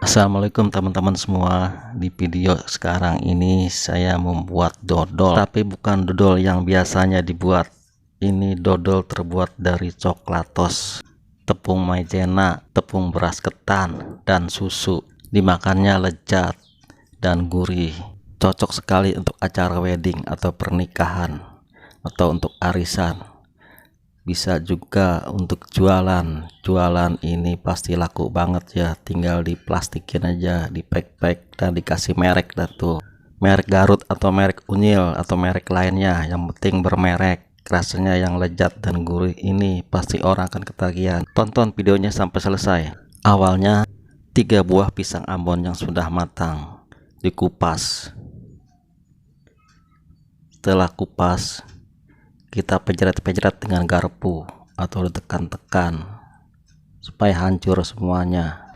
Assalamualaikum teman-teman semua. Di video sekarang ini saya membuat dodol, tapi bukan dodol yang biasanya dibuat. Ini dodol terbuat dari coklatos, tepung maizena, tepung beras ketan, dan susu. Dimakannya lezat dan gurih, cocok sekali untuk acara wedding atau pernikahan atau untuk arisan. Bisa juga untuk jualan ini pasti laku banget ya, tinggal diplastikin aja, di pack dan dikasih merek dah tuh, merek Garut atau merek Unyil atau merek lainnya, yang penting bermerek. Rasanya yang lezat dan gurih ini pasti orang akan ketagihan. Tonton videonya sampai selesai. Awalnya 3 buah pisang Ambon yang sudah matang dikupas. Setelah kupas, kita pejrat-pejrat dengan garpu atau ditekan-tekan supaya hancur semuanya.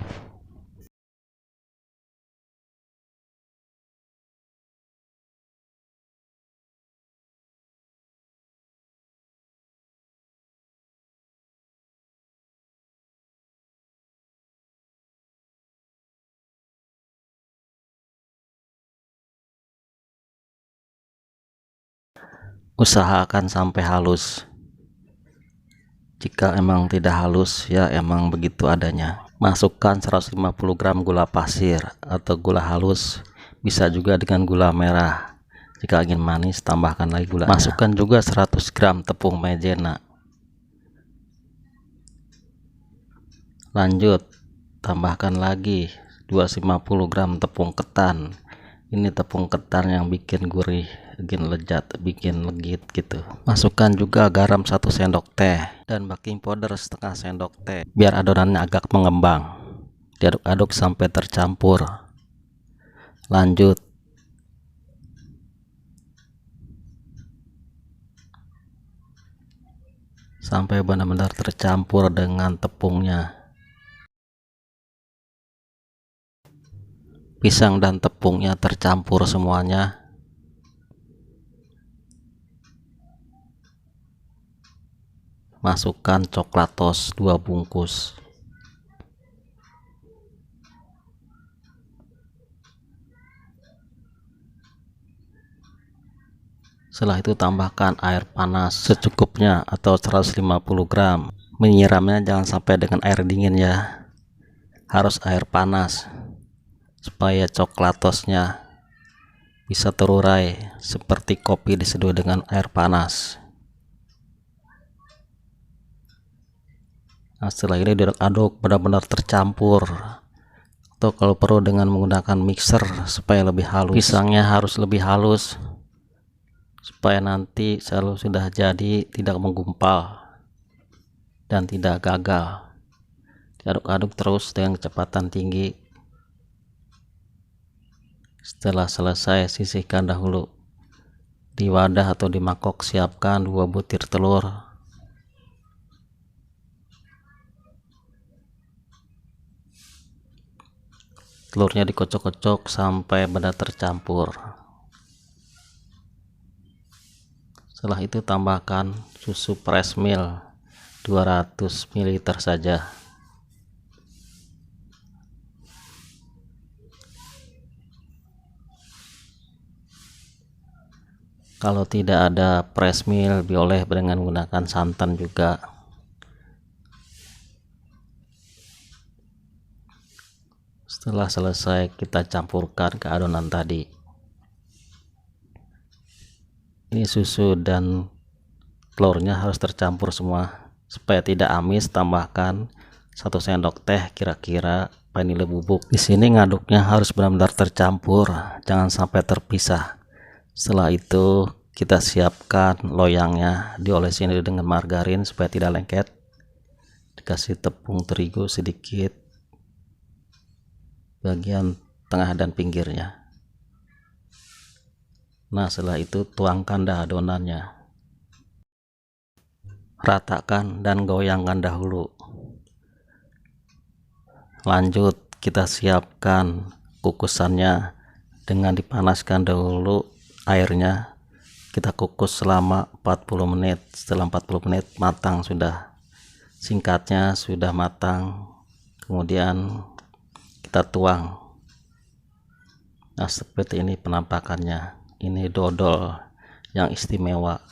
Usahakan sampai halus. Jika emang tidak halus, ya emang begitu adanya. Masukkan 150 gram gula pasir atau gula halus, bisa juga dengan gula merah. Jika ingin manis, tambahkan lagi gula. Masukkan juga 100 gram tepung maizena. Lanjut, tambahkan lagi 250 gram tepung ketan. Ini tepung ketan yang bikin gurih, bikin lezat, bikin legit gitu. Masukkan juga garam 1 sendok teh dan baking powder setengah sendok teh biar adonannya agak mengembang. Diaduk-aduk sampai tercampur. Lanjut, sampai benar-benar tercampur dengan tepungnya. Pisang dan tepungnya tercampur semuanya. Masukkan coklatos 2 bungkus. Setelah itu tambahkan air panas secukupnya atau 150 gram. Menyiramnya jangan sampai dengan air dingin ya, harus air panas supaya coklatosnya bisa terurai seperti kopi diseduh dengan air panas. Nah, setelah ini diaduk benar-benar tercampur, atau kalau perlu dengan menggunakan mixer supaya lebih halus. Pisangnya harus lebih halus supaya nanti kalau sudah jadi tidak menggumpal dan tidak gagal. Diaduk-aduk terus dengan kecepatan tinggi. Setelah selesai, sisihkan dahulu. Di wadah atau di mangkok siapkan 2 butir telur. Telurnya dikocok-kocok sampai benar tercampur. Setelah itu tambahkan susu fresh milk 200 ml saja. Kalau tidak ada fresh milk, boleh dengan menggunakan santan juga. Setelah selesai, kita campurkan ke adonan tadi. Ini susu dan telurnya harus tercampur semua. Supaya tidak amis, tambahkan 1 sendok teh kira-kira vanila bubuk. Di sini ngaduknya harus benar-benar tercampur, jangan sampai terpisah. Setelah itu kita siapkan loyangnya, diolesin dengan margarin supaya tidak lengket. Dikasih tepung terigu sedikit bagian tengah dan pinggirnya. Nah, setelah itu tuangkan dah adonannya, ratakan dan goyangkan dahulu. Lanjut, kita siapkan kukusannya dengan dipanaskan dahulu airnya. Kita kukus selama 40 menit. Setelah 40 menit matang sudah, singkatnya sudah matang. Kemudian kita tuang. Nah, seperti ini penampakannya. Ini dodol yang istimewa.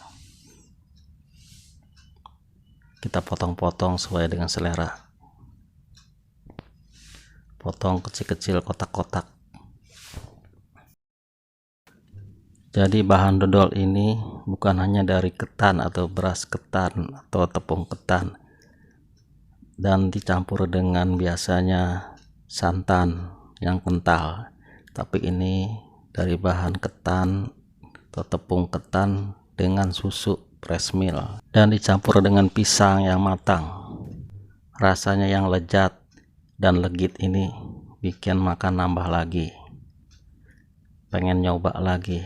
Kita potong-potong sesuai dengan selera. Potong kecil-kecil, kotak-kotak. Jadi bahan dodol ini bukan hanya dari ketan atau beras ketan atau tepung ketan, dan dicampur dengan biasanya santan yang kental, tapi ini dari bahan ketan atau tepung ketan dengan susu fresh milk dan dicampur dengan pisang yang matang. Rasanya yang lezat dan legit ini bikin makan nambah lagi, pengen nyoba lagi.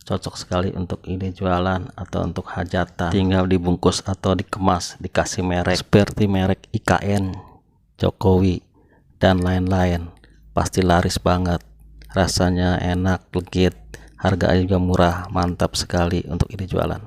Cocok sekali untuk ini jualan atau untuk hajatan. Tinggal dibungkus atau dikemas, dikasih merek seperti merek IKN, Jokowi, dan lain-lain. Pasti laris banget. Rasanya enak, legit, harganya juga murah, mantap sekali untuk ini jualan.